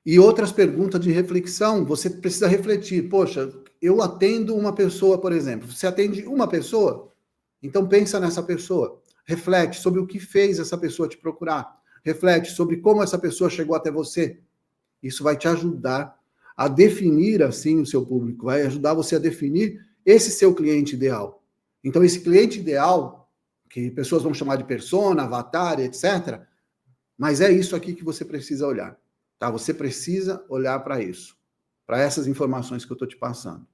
E outras perguntas de reflexão, você precisa refletir. Poxa, eu atendo uma pessoa, por exemplo. Você atende uma pessoa? Então pensa nessa pessoa. Reflete sobre o que fez essa pessoa te procurar. Reflete sobre como essa pessoa chegou até você. Isso vai te ajudar a definir, assim, o seu público. Vai ajudar você a definir esse seu cliente ideal. Então, esse cliente ideal, que pessoas vão chamar de persona, avatar, etc., mas é isso aqui que você precisa olhar. Tá? Você precisa olhar para isso, para essas informações que eu estou te passando.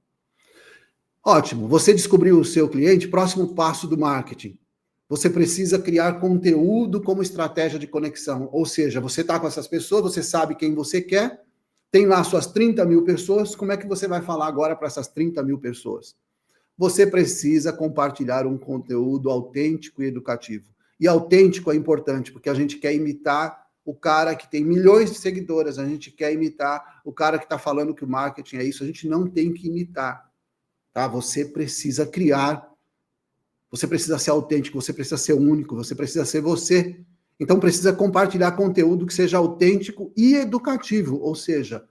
Ótimo, você descobriu o seu cliente, próximo passo do marketing. Você precisa criar conteúdo como estratégia de conexão. Ou seja, você está com essas pessoas, você sabe quem você quer, tem lá suas 30 mil pessoas, como é que você vai falar agora para essas 30 mil pessoas? Você precisa compartilhar um conteúdo autêntico e educativo. E autêntico é importante, porque a gente quer imitar o cara que tem milhões de seguidores, a gente quer imitar o cara que está falando que o marketing é isso, a gente não tem que imitar. Tá? Você precisa criar, você precisa ser autêntico, você precisa ser único, você precisa ser você. Então precisa compartilhar conteúdo que seja autêntico e educativo, ou seja,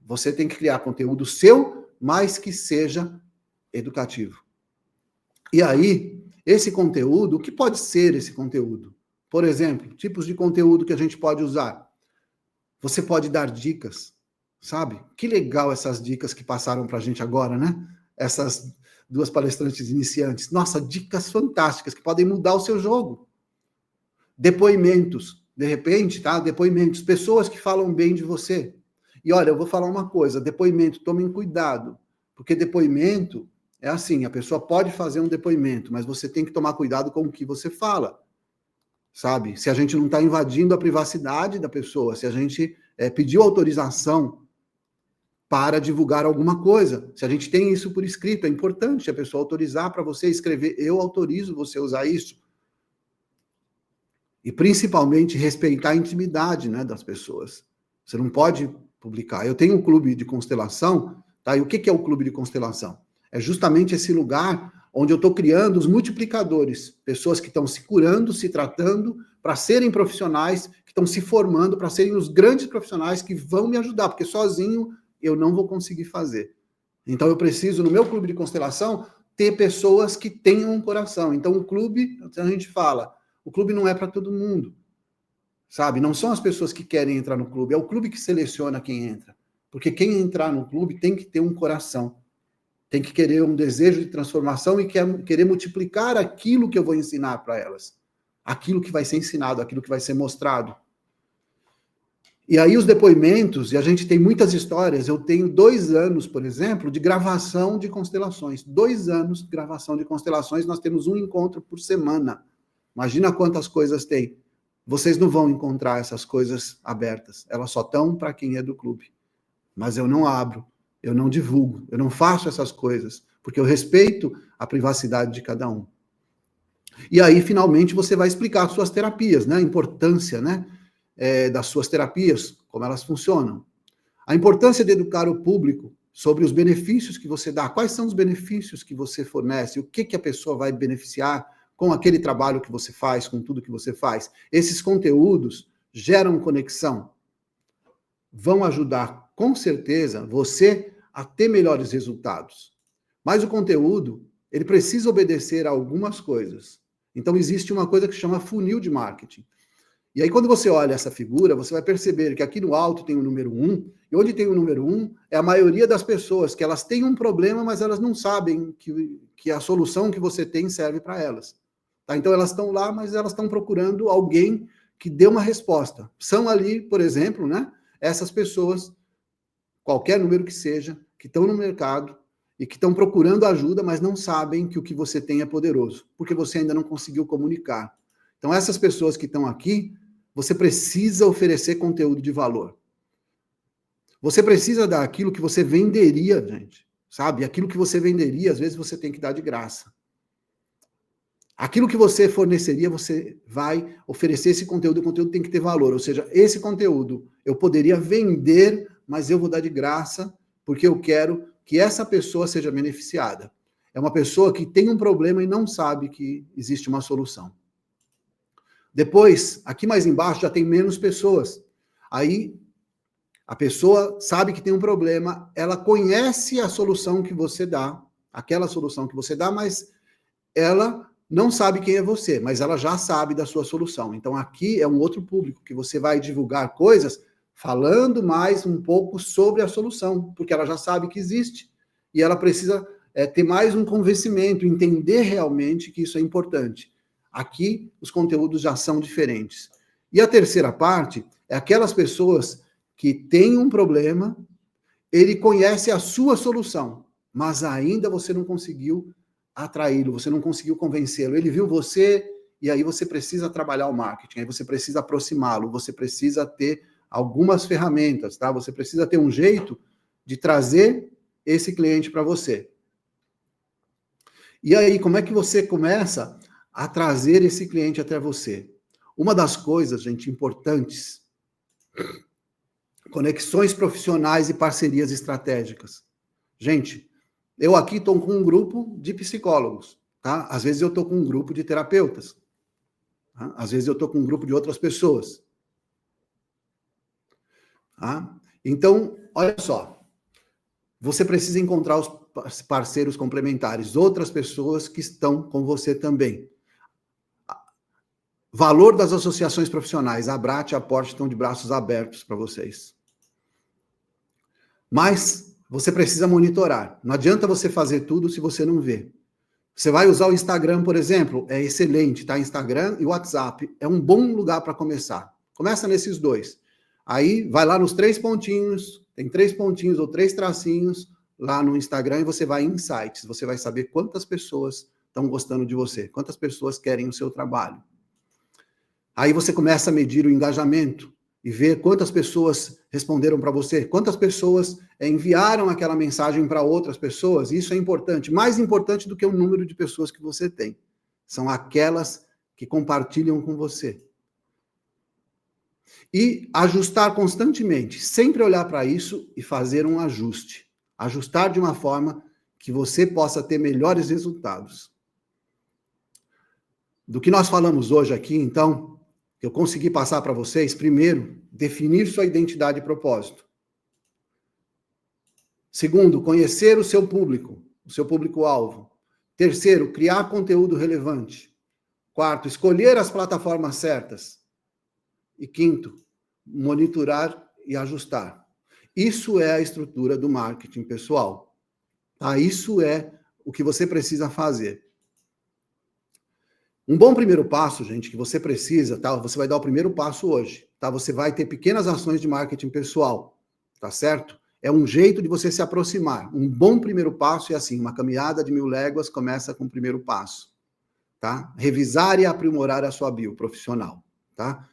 você tem que criar conteúdo seu, mas que seja educativo. E aí, esse conteúdo, o que pode ser esse conteúdo? Por exemplo, tipos de conteúdo que a gente pode usar. Você pode dar dicas, sabe? Que legal essas dicas que passaram para a gente agora, né? Essas duas palestrantes iniciantes. Nossa, dicas fantásticas que podem mudar o seu jogo. Depoimentos, de repente, tá? Depoimentos, pessoas que falam bem de você. E olha, eu vou falar uma coisa, depoimento, tomem cuidado, porque depoimento é assim, a pessoa pode fazer um depoimento, mas você tem que tomar cuidado com o que você fala, sabe? Se a gente não está invadindo a privacidade da pessoa, se a gente pediu autorização para divulgar alguma coisa, se a gente tem isso por escrito, é importante a pessoa autorizar para você escrever, eu autorizo você usar isso. E principalmente respeitar a intimidade, né, das pessoas. Você não pode publicar. Eu tenho um clube de constelação, tá? E o que é o clube de constelação? É justamente esse lugar onde eu estou criando os multiplicadores, pessoas que estão se curando, se tratando, para serem profissionais, que estão se formando, para serem os grandes profissionais que vão me ajudar, porque sozinho eu não vou conseguir fazer. Então eu preciso, no meu clube de constelação, ter pessoas que tenham um coração. Então o clube, a gente fala, o clube não é para todo mundo, sabe? Não são as pessoas que querem entrar no clube, é o clube que seleciona quem entra. Porque quem entrar no clube tem que ter um coração, tem que querer um desejo de transformação e querer multiplicar aquilo que eu vou ensinar para elas. Aquilo que vai ser ensinado, aquilo que vai ser mostrado. E aí os depoimentos, e a gente tem muitas histórias, eu tenho 2 anos, por exemplo, de gravação de constelações. 2 anos de gravação de constelações, nós temos um encontro por semana. Imagina quantas coisas tem. Vocês não vão encontrar essas coisas abertas. Elas só estão para quem é do clube. Mas eu não abro, eu não divulgo, eu não faço essas coisas, porque eu respeito a privacidade de cada um. E aí, finalmente, você vai explicar suas terapias, né? A importância, né? Das suas terapias, como elas funcionam. A importância de educar o público sobre os benefícios que você dá. Quais são os benefícios que você fornece? O que a pessoa vai beneficiar com aquele trabalho que você faz, com tudo que você faz? Esses conteúdos geram conexão. Vão ajudar, com certeza, você a ter melhores resultados. Mas o conteúdo, ele precisa obedecer a algumas coisas. Então, existe uma coisa que chama funil de marketing. E aí, quando você olha essa figura, você vai perceber que aqui no alto tem o número 1, e onde tem o número 1 é a maioria das pessoas, que elas têm um problema, mas elas não sabem que a solução que você tem serve para elas. Tá? Então, elas estão lá, mas elas estão procurando alguém que dê uma resposta. São ali, por exemplo, né, essas pessoas, qualquer número que seja, que estão no mercado e que estão procurando ajuda, mas não sabem que o que você tem é poderoso, porque você ainda não conseguiu comunicar. Então, essas pessoas que estão aqui, você precisa oferecer conteúdo de valor. Você precisa dar aquilo que você venderia, gente. Sabe? Aquilo que você venderia, às vezes você tem que dar de graça. Aquilo que você forneceria, você vai oferecer esse conteúdo, o conteúdo tem que ter valor, ou seja, esse conteúdo eu poderia vender, mas eu vou dar de graça, porque eu quero que essa pessoa seja beneficiada. É uma pessoa que tem um problema e não sabe que existe uma solução. Depois, aqui mais embaixo já tem menos pessoas. Aí a pessoa sabe que tem um problema, ela conhece a solução que você dá, aquela solução que você dá, mas ela não sabe quem é você, mas ela já sabe da sua solução. Então aqui é um outro público que você vai divulgar coisas falando mais um pouco sobre a solução, porque ela já sabe que existe e ela precisa ter mais um convencimento, entender realmente que isso é importante. Aqui os conteúdos já são diferentes. E a terceira parte é aquelas pessoas que têm um problema, ele conhece a sua solução, mas ainda você não conseguiu atraí-lo, você não conseguiu convencê-lo. Ele viu você e aí você precisa trabalhar o marketing, aí você precisa aproximá-lo, você precisa ter algumas ferramentas, tá? Você precisa ter um jeito de trazer esse cliente para você. E aí, como é que você começa a trazer esse cliente até você? Uma das coisas, gente, importantes, conexões profissionais e parcerias estratégicas. Gente, eu aqui estou com um grupo de psicólogos, tá? Às vezes eu estou com um grupo de terapeutas, tá? Às vezes eu estou com um grupo de outras pessoas. Tá? Então, olha só, você precisa encontrar os parceiros complementares, outras pessoas que estão com você também. Valor das associações profissionais, a Abrat e a Porte estão de braços abertos para vocês. Mas você precisa monitorar. Não adianta você fazer tudo se você não vê. Você vai usar o Instagram, por exemplo, é excelente, tá? Instagram e WhatsApp é um bom lugar para começar. Começa nesses dois. Aí vai lá nos 3 pontinhos, tem 3 pontinhos ou 3 tracinhos lá no Instagram e você vai em insights. Você vai saber quantas pessoas estão gostando de você, quantas pessoas querem o seu trabalho. Aí você começa a medir o engajamento e ver quantas pessoas responderam para você, quantas pessoas enviaram aquela mensagem para outras pessoas. Isso é importante, mais importante do que o número de pessoas que você tem. São aquelas que compartilham com você. E ajustar constantemente, sempre olhar para isso e fazer um ajuste. Ajustar de uma forma que você possa ter melhores resultados. Do que nós falamos hoje aqui, então, eu consegui passar para vocês, primeiro, definir sua identidade e propósito. Segundo, conhecer o seu público-alvo. Terceiro, criar conteúdo relevante. Quarto, escolher as plataformas certas. E quinto, monitorar e ajustar. Isso é a estrutura do marketing pessoal. Tá? Isso é o que você precisa fazer. Um bom primeiro passo, gente, que você precisa, tá? Você vai dar o primeiro passo hoje, tá? Você vai ter pequenas ações de marketing pessoal, tá certo? É um jeito de você se aproximar. Um bom primeiro passo é assim, uma caminhada de 1000 léguas começa com o primeiro passo, tá? Revisar e aprimorar a sua bio profissional, tá?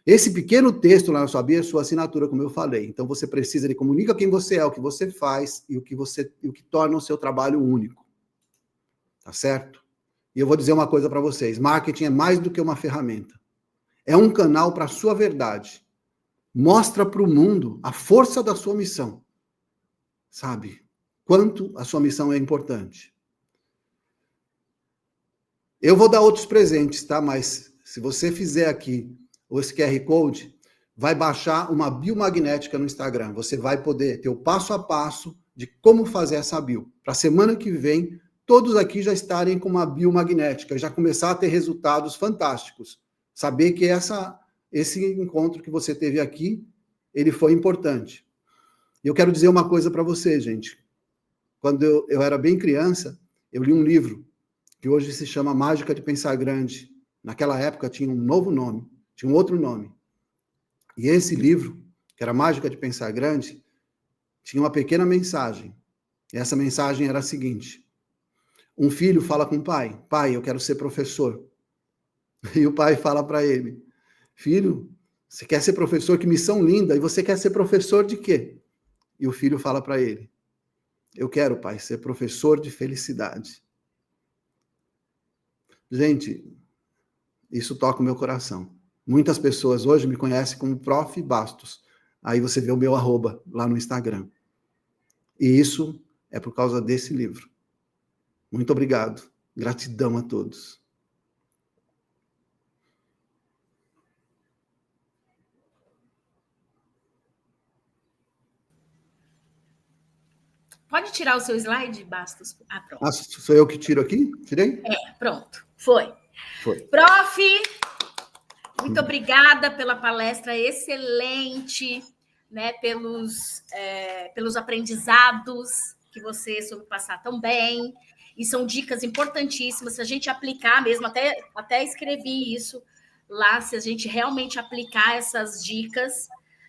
Esse pequeno texto lá na sua bio é sua assinatura, como eu falei. Então você precisa, ele comunica quem você é, o que você faz e o que torna o seu trabalho único, tá certo? E eu vou dizer uma coisa para vocês, marketing é mais do que uma ferramenta. É um canal para a sua verdade. Mostra para o mundo a força da sua missão. Sabe? Quanto a sua missão é importante. Eu vou dar outros presentes, tá? Mas se você fizer aqui esse QR Code, vai baixar uma biomagnética no Instagram. Você vai poder ter o passo a passo de como fazer essa bio. Para a semana que vem, todos aqui já estarem com uma biomagnética, já começar a ter resultados fantásticos. Saber que esse encontro que você teve aqui, ele foi importante. E eu quero dizer uma coisa para você, gente. Quando eu era bem criança, eu li um livro que hoje se chama Mágica de Pensar Grande. Naquela época tinha um novo nome, tinha um outro nome. E esse livro, que era Mágica de Pensar Grande, tinha uma pequena mensagem. E essa mensagem era a seguinte: um filho fala com o pai, pai, eu quero ser professor. E o pai fala para ele, filho, você quer ser professor? Que missão linda! E você quer ser professor de quê? E o filho fala para ele, eu quero, pai, ser professor de felicidade. Gente, isso toca o meu coração. Muitas pessoas hoje me conhecem como Prof. Bastos. Aí você vê o meu @ lá no Instagram. E isso é por causa desse livro. Muito obrigado. Gratidão a todos. Pode tirar o seu slide, Bastos? Pronto. Ah, sou eu que tiro aqui? Tirei? Pronto. Foi. Prof, muito obrigada pela palestra excelente, né, pelos aprendizados que você soube passar tão bem. E são dicas importantíssimas. Se a gente aplicar mesmo, até escrevi isso lá, se a gente realmente aplicar essas dicas,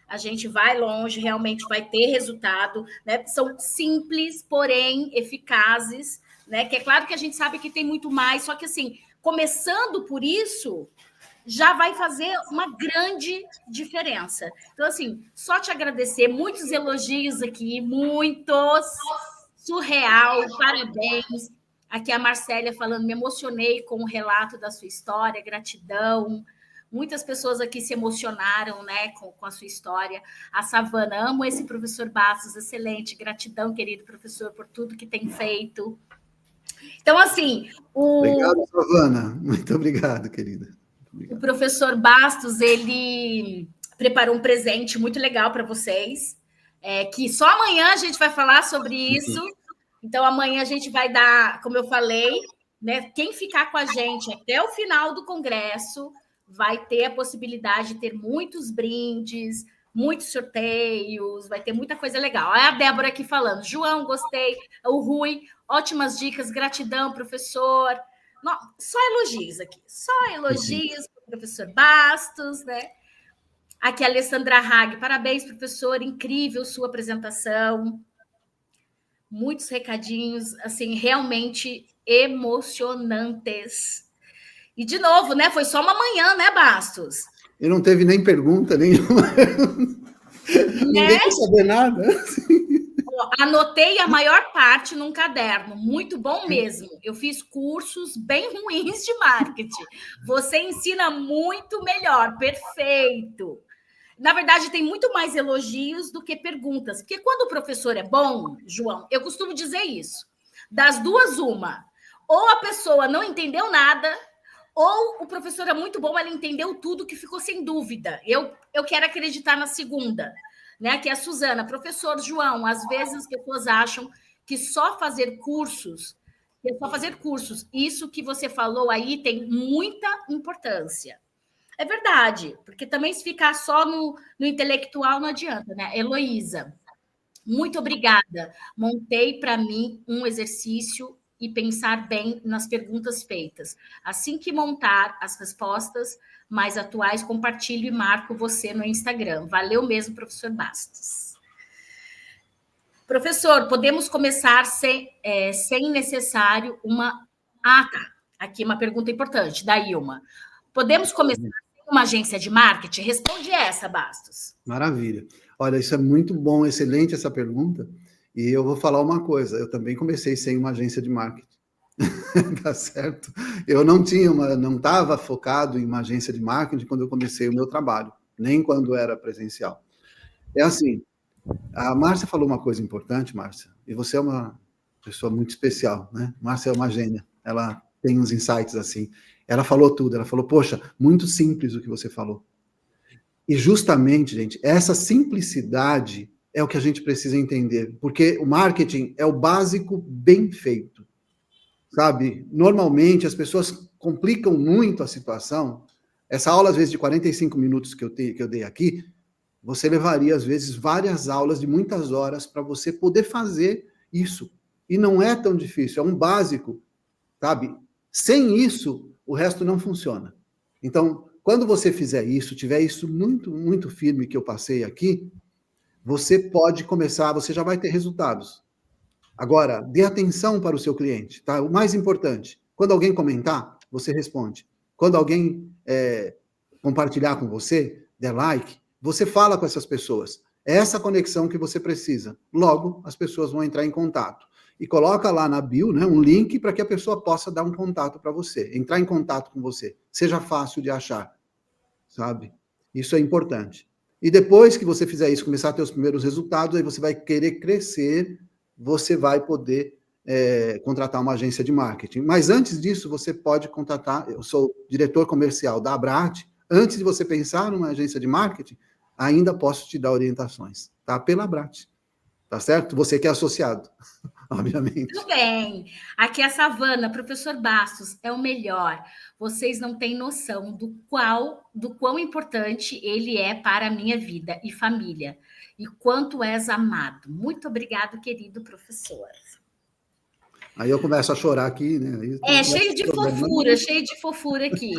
a gente vai longe, realmente vai ter resultado, né? São simples, porém eficazes, né? Que é claro que a gente sabe que tem muito mais, só que assim, começando por isso, já vai fazer uma grande diferença. Então, assim, só te agradecer, muitos elogios aqui, muitos, surreal, parabéns. Aqui a Marcélia falando, me emocionei com o relato da sua história, gratidão. Muitas pessoas aqui se emocionaram, né, com a sua história. A Savana, amo esse professor Bastos, excelente. Gratidão, querido professor, por tudo que tem feito. Então, assim... Obrigado, Savana. Muito obrigado, querida. O professor Bastos, ele preparou um presente muito legal para vocês, que só amanhã a gente vai falar sobre isso. Então, amanhã a gente vai dar, como eu falei, né, quem ficar com a gente até o final do congresso vai ter a possibilidade de ter muitos brindes, muitos sorteios, vai ter muita coisa legal. Olha a Débora aqui falando. João, gostei. O Rui, ótimas dicas. Gratidão, professor. Não, só elogios aqui. Só elogios para o professor Bastos, né? Aqui a Alessandra Hag. Parabéns, professor. Incrível sua apresentação. Muitos recadinhos, assim, realmente emocionantes. E, de novo, né? Foi só uma manhã, né, Bastos? E não teve nem pergunta nenhuma. Ninguém quer saber nada. Anotei a maior parte num caderno. Muito bom mesmo. Eu fiz cursos bem ruins de marketing. Você ensina muito melhor. Perfeito. Na verdade, tem muito mais elogios do que perguntas. Porque quando o professor é bom, João, eu costumo dizer isso. Das duas, uma. Ou a pessoa não entendeu nada, ou o professor é muito bom, ela entendeu tudo que ficou sem dúvida. Eu quero acreditar na segunda, né? Que é a Suzana. Professor João, às vezes as pessoas acham que só fazer cursos, isso que você falou aí tem muita importância. É verdade, porque também se ficar só no intelectual não adianta, né? Heloísa, muito obrigada. Montei para mim um exercício e pensar bem nas perguntas feitas. Assim que montar as respostas mais atuais, compartilho e marco você no Instagram. Valeu mesmo, professor Bastos. Professor, podemos começar sem necessário uma... Ah, tá. Aqui uma pergunta importante, da Ilma. Podemos começar sem uma agência de marketing? Responde essa, Bastos. Maravilha. Olha, isso é muito bom, excelente essa pergunta. E eu vou falar uma coisa, eu também comecei sem uma agência de marketing. Tá certo? Eu não estava focado em uma agência de marketing quando eu comecei o meu trabalho, nem quando era presencial. É assim, a Márcia falou uma coisa importante, Márcia, e você é uma pessoa muito especial, né? Márcia é uma gênia, ela tem uns insights assim. Ela falou tudo, ela falou, poxa, muito simples o que você falou. E justamente, gente, essa simplicidade é o que a gente precisa entender, porque o marketing é o básico bem feito. Sabe, normalmente as pessoas complicam muito a situação. Essa aula, às vezes, de 45 minutos que eu dei aqui, você levaria, às vezes, várias aulas de muitas horas para você poder fazer isso. E não é tão difícil, é um básico, sabe? Sem isso, o resto não funciona. Então, quando você fizer isso, tiver isso muito, muito firme que eu passei aqui, você pode começar, você já vai ter resultados. Agora, dê atenção para o seu cliente, tá? O mais importante, quando alguém comentar, você responde. Quando alguém compartilhar com você, der like, você fala com essas pessoas. É essa conexão que você precisa. Logo, as pessoas vão entrar em contato. e coloca lá na bio, né, um link para que a pessoa possa dar um contato para você, entrar em contato com você. Seja fácil de achar, sabe? Isso é importante. E depois que você fizer isso, começar a ter os primeiros resultados, aí você vai querer crescer, você vai poder contratar uma agência de marketing. Mas antes disso, você pode contratar, eu sou diretor comercial da Abrat, antes de você pensar numa agência de marketing, ainda posso te dar orientações, tá? Pela Abrat, tá certo? Você que é associado, obviamente. Tudo bem. Aqui é a Savana, professor Bastos, é o melhor. Vocês não têm noção do quão importante ele é para a minha vida e família. E quanto és amado. Muito obrigado, querido professor. Aí eu começo a chorar aqui, né? Cheio de fofura aqui.